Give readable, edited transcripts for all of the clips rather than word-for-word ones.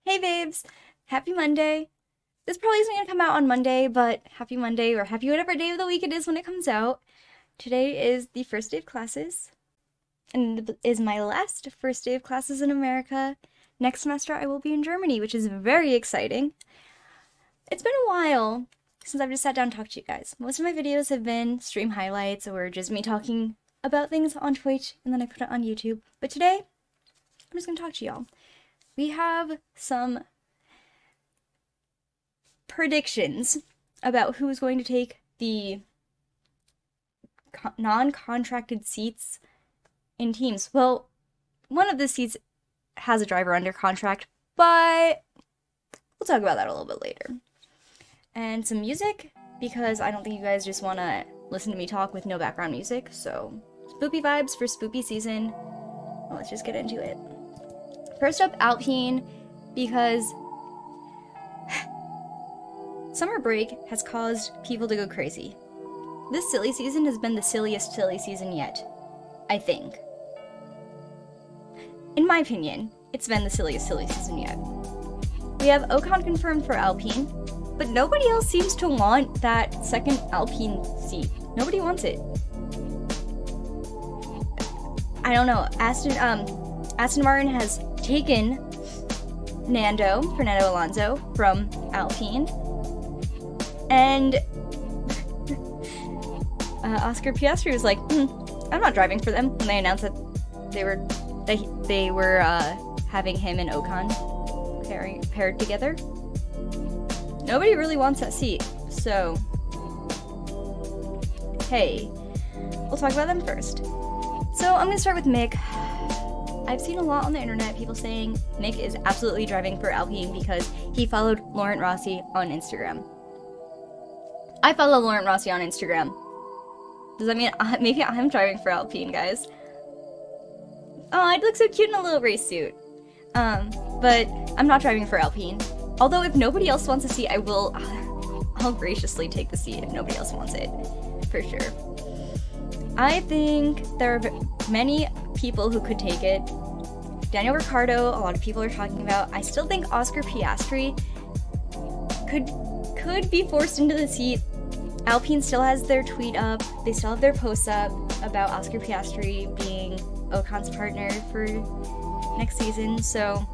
Hey babes! Happy Monday! This probably isn't gonna come out on Monday, but happy Monday or happy whatever day of the week it is when it comes out. Today is the first day of classes, and it is my last first day of classes in America. Next semester I will be in Germany, which is very exciting. It's been a while since I've just sat down and talked to you guys. Most of my videos have been stream highlights or just me talking about things on Twitch, and then I put it on YouTube. But today, I'm just gonna talk to y'all. We have some predictions about who's going to take the non-contracted seats in teams. Well, one of the seats has a driver under contract, but we'll talk about that a little bit later. And some music, because I don't think you guys just want to listen to me talk with no background music, so spoopy vibes for spoopy season. Well, let's just get into it. First up, Alpine, because summer break has caused people to go crazy. This silly season has been the silliest silly season yet, I think. In my opinion, it's been the silliest silly season yet. We have Ocon confirmed for Alpine, but nobody else seems to want that second Alpine seat. Nobody wants it. I don't know. Aston Martin has taken Fernando Alonso from Alpine, and Oscar Piastri was like, I'm not driving for them, when they announced that they were having him and Ocon paired together. Nobody really wants that seat, so hey, we'll talk about them first. So I'm gonna start with Mick. I've seen a lot on the internet, people saying Mick is absolutely driving for Alpine because he followed Laurent Rossi on Instagram. I follow Laurent Rossi on Instagram. Does that mean maybe I'm driving for Alpine, guys? Oh, I'd look so cute in a little race suit. But I'm not driving for Alpine. Although if nobody else wants a seat, I'll graciously take the seat if nobody else wants it, for sure. I think there are many people who could take it. Daniel Ricciardo, a lot of people are talking about. I still think Oscar Piastri could be forced into the seat. Alpine still has their tweet up. They still have their posts up about Oscar Piastri being Ocon's partner for next season. So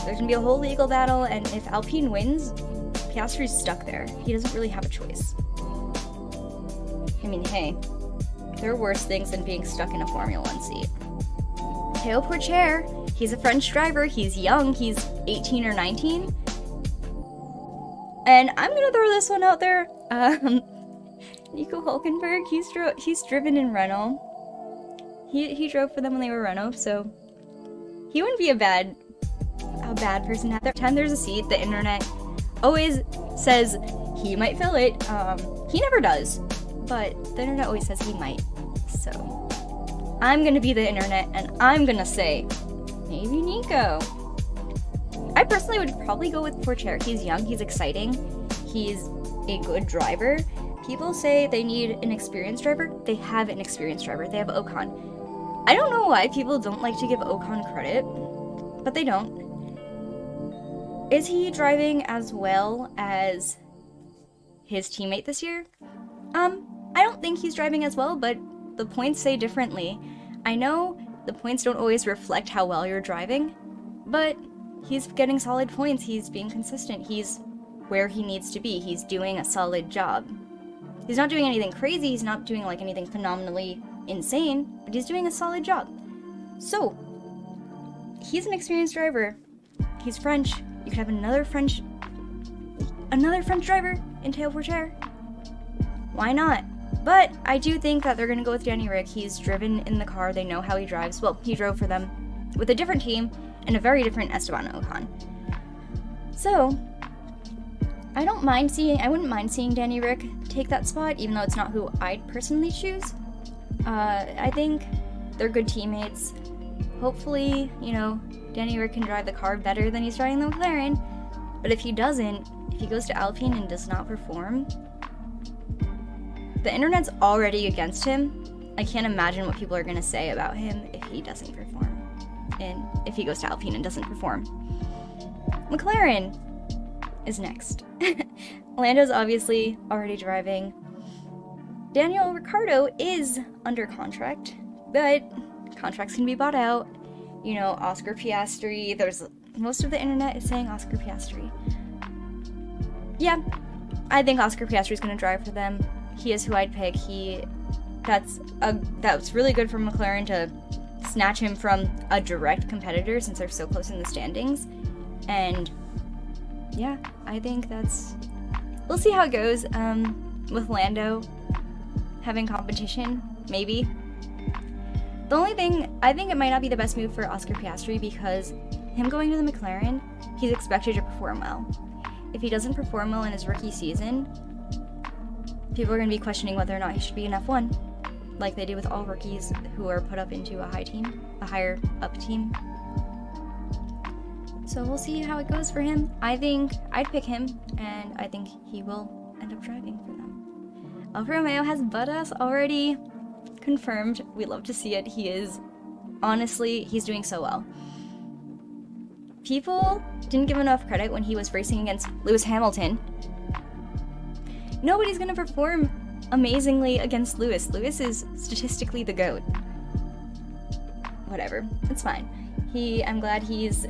there's gonna be a whole legal battle, and if Alpine wins, Piastri's stuck there. He doesn't really have a choice. I mean, hey, there are worse things than being stuck in a Formula 1 seat. Théo Pourchaire, he's a French driver, he's young, he's 18 or 19. And I'm gonna throw this one out there. Nico Hülkenberg, he's driven in Renault. He drove for them when they were Renault, so he wouldn't be a bad person to have. Every time there's a seat, the internet always says he might fill it. He never does, but the internet always says he might. So I'm gonna be the internet, and I'm gonna say maybe Nico. I personally would probably go with Pourchaire. He's young, he's exciting, he's a good driver. People say they need an experienced driver. They have an experienced driver. They have Ocon. I don't know why people don't like to give Ocon credit, but they don't. Is he driving as well as his teammate this year? I don't think he's driving as well, but the points say differently. I know the points don't always reflect how well you're driving, but he's getting solid points. He's being consistent. He's where he needs to be. He's doing a solid job. He's not doing anything crazy. He's not doing like anything phenomenally insane, but he's doing a solid job. So, he's an experienced driver. He's French. You could have another French driver in Théo Pourchaire. Why not? But I do think that they're gonna go with Danny Rick. He's driven in the car. They know how he drives. Well, he drove for them with a different team and a very different Esteban Ocon. So, I wouldn't mind seeing Danny Rick take that spot, even though it's not who I'd personally choose. I think they're good teammates. Hopefully, Danny Rick can drive the car better than he's driving the McLaren. But if he doesn't, if he goes to Alpine and does not perform, the internet's already against him. I can't imagine what people are gonna say about him if he doesn't perform. And if he goes to Alpine and doesn't perform. McLaren is next. Lando's obviously already driving. Daniel Ricciardo is under contract, but contracts can be bought out. You know, Oscar Piastri, most of the internet is saying Oscar Piastri. Yeah, I think Oscar Piastri is going to drive for them. He is who I'd pick. That's really good for McLaren to snatch him from a direct competitor since they're so close in the standings. And yeah, I think we'll see how it goes with Lando having competition, maybe. The only thing, I think it might not be the best move for Oscar Piastri because him going to the McLaren, he's expected to perform well. If he doesn't perform well in his rookie season, people are going to be questioning whether or not he should be in F1, like they do with all rookies who are put up into a higher up team. So we'll see how it goes for him. I think I'd pick him, and I think he will end up driving for them. Alfa Romeo has Bottas already confirmed. We love to see it. Honestly, he's doing so well. People didn't give enough credit when he was racing against Lewis Hamilton. Nobody's gonna perform amazingly against Lewis. Lewis is statistically the GOAT. Whatever, it's fine. I'm glad he's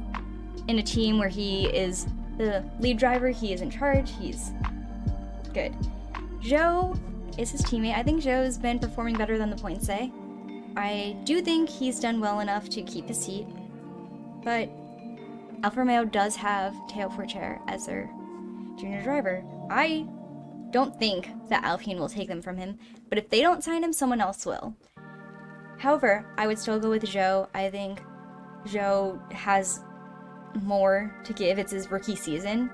in a team where he is the lead driver, he is in charge, he's good. Zhou is his teammate. I think Zhou's been performing better than the points say. I do think he's done well enough to keep his seat, but Alfa Romeo does have Théo Pourchaire as their junior driver. I don't think that Alpine will take them from him, but if they don't sign him, someone else will. However, I would still go with Zhou. I think Zhou has more to give. It's his rookie season,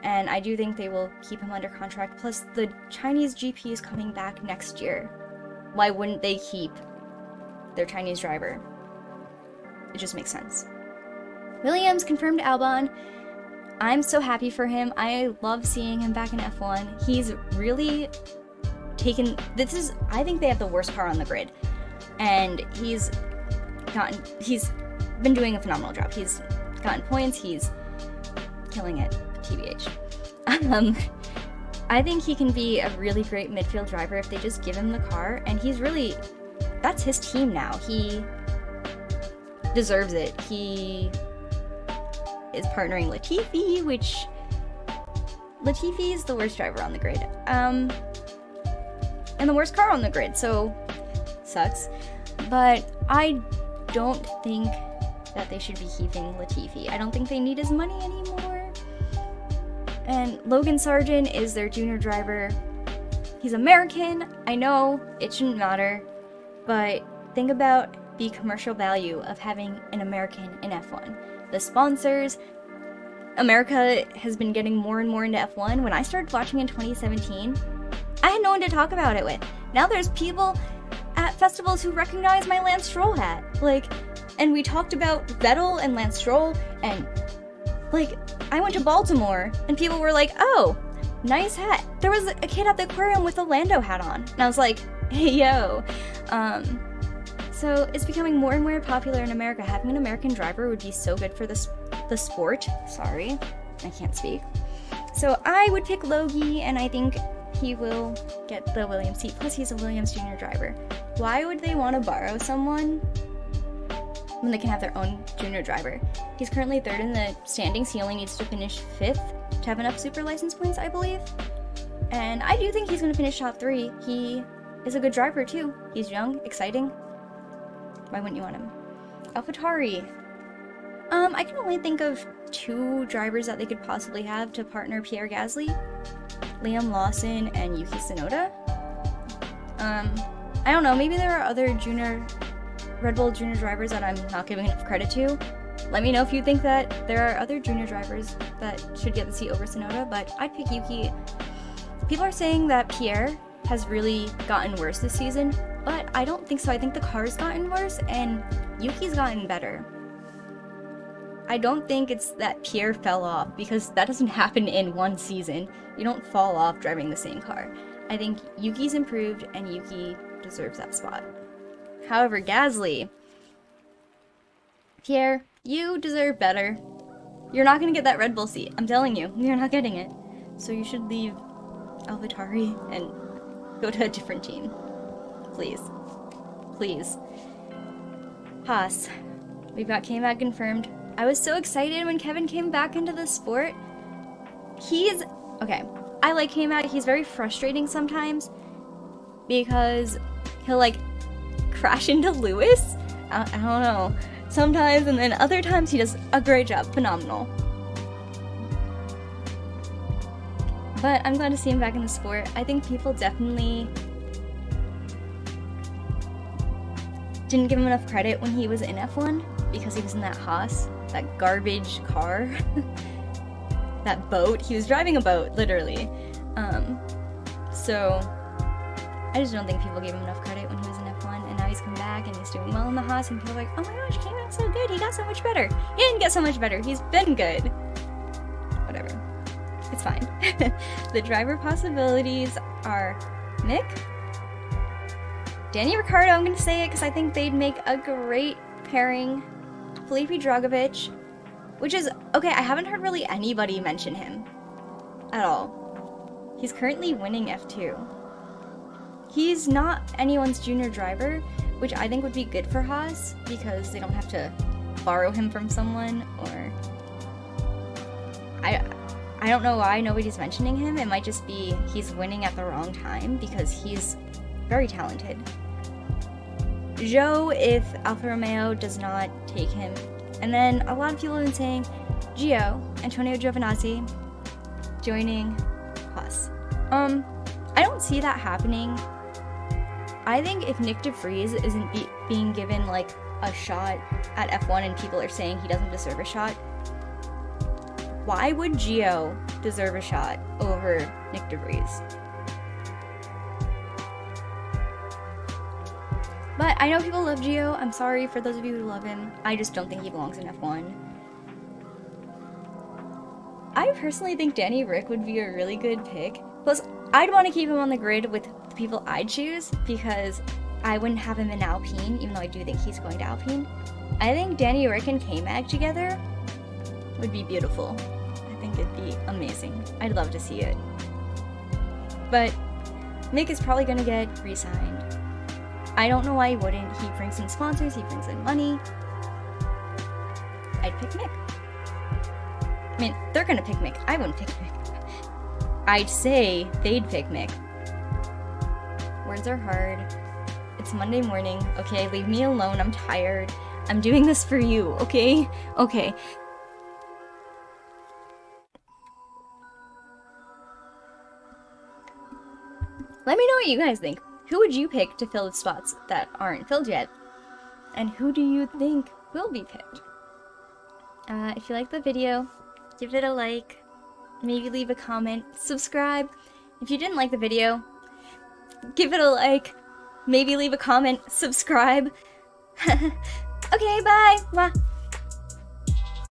and I do think they will keep him under contract. Plus, the Chinese GP is coming back next year. Why wouldn't they keep their Chinese driver? It just makes sense. Williams confirmed Albon. I'm so happy for him. I love seeing him back in F1. He's really taken... I think they have the worst car on the grid. And he's been doing a phenomenal job. He's gotten points. He's killing it, TBH. I think he can be a really great midfield driver if they just give him the car. And that's his team now. He deserves it. He is partnering Latifi, which Latifi is the worst driver on the grid. And the worst car on the grid, so sucks. But I don't think that they should be keeping Latifi. I don't think they need his money anymore. And Logan Sargent is their junior driver. He's American. I know it shouldn't matter, but think about the commercial value of having an American in F1. The sponsors. America has been getting more and more into F1. When I started watching in 2017, I had no one to talk about it with. Now there's people at festivals who recognize my Lance Stroll hat. And we talked about Vettel and Lance Stroll, and I went to Baltimore and people were like, oh, nice hat. There was a kid at the aquarium with a Lando hat on. And I was like, hey, yo. So it's becoming more and more popular in America. Having an American driver would be so good for the sport. Sorry, I can't speak. So I would pick Logie, and I think he will get the Williams seat. Plus, he's a Williams junior driver. Why would they want to borrow someone when they can have their own junior driver? He's currently 3rd in the standings. He only needs to finish 5th to have enough super license points, I believe. And I do think he's going to finish top 3. He is a good driver, too. He's young, exciting. Why wouldn't you want him? AlphaTauri. I can only think of 2 drivers that they could possibly have to partner Pierre Gasly. Liam Lawson and Yuki Tsunoda. I don't know, maybe there are other Red Bull junior drivers that I'm not giving enough credit to. Let me know if you think that there are other junior drivers that should get the seat over Tsunoda, but I'd pick Yuki. People are saying that Pierre has really gotten worse this season, but I don't think so. I think the car's gotten worse and Yuki's gotten better. I don't think it's that Pierre fell off, because that doesn't happen in one season. You don't fall off driving the same car. I think Yuki's improved and Yuki deserves that spot. However, Gasly, Pierre, you deserve better. You're not gonna get that Red Bull seat. I'm telling you, you're not getting it. So you should leave AlphaTauri and go to a different team. Please. Please. Haas. We've got K-Mag confirmed. I was so excited when Kevin came back into the sport. He's... Okay, I like K-Mag. He's very frustrating sometimes because he'll, like, crash into Lewis. I don't know. Sometimes, and then other times he does a great job. Phenomenal. But I'm glad to see him back in the sport. I think people definitely didn't give him enough credit when he was in F1 because he was in that Haas, that garbage car, that boat. He was driving a boat, literally. So I just don't think people gave him enough credit when he was in F1, and now he's come back and he's doing well in the Haas, and people are like, oh my gosh, K-Mag's so good, he got so much better. He didn't get so much better, he's been good. Whatever. It's fine. The driver possibilities are Mick, Danny Ricciardo, I'm going to say it because I think they'd make a great pairing, Felipe Dragovich, which is, okay, I haven't heard really anybody mention him at all. He's currently winning F2. He's not anyone's junior driver, which I think would be good for Haas, because they don't have to borrow him from someone, or... I don't know why nobody's mentioning him. It might just be he's winning at the wrong time, because he's very talented. Zhou, if Alfa Romeo does not take him. And then a lot of people have been saying Gio, Antonio Giovinazzi, joining Haas. I don't see that happening. I think if Nick DeVries isn't being given, like, a shot at F1 and people are saying he doesn't deserve a shot, why would Gio deserve a shot over Nick DeVries? But I know people love Gio. I'm sorry for those of you who love him. I just don't think he belongs in F1. I personally think Danny Rick would be a really good pick. Plus, I'd want to keep him on the grid with the people I'd choose, because I wouldn't have him in Alpine, even though I do think he's going to Alpine. I think Danny Rick and K-Mag together would be beautiful. I think it'd be amazing. I'd love to see it. But Mick is probably going to get re-signed. I don't know why he wouldn't. He brings in sponsors, he brings in money. I'd pick Mick. I mean, they're gonna pick Mick. I wouldn't pick Mick. I'd say they'd pick Mick. Words are hard. It's Monday morning. Okay, leave me alone. I'm tired. I'm doing this for you, okay? Okay. Let me know what you guys think. Who would you pick to fill the spots that aren't filled yet? And who do you think will be picked? If you liked the video, give it a like, maybe leave a comment, subscribe. If you didn't like the video, give it a like, maybe leave a comment, subscribe. Okay, bye! Mwah.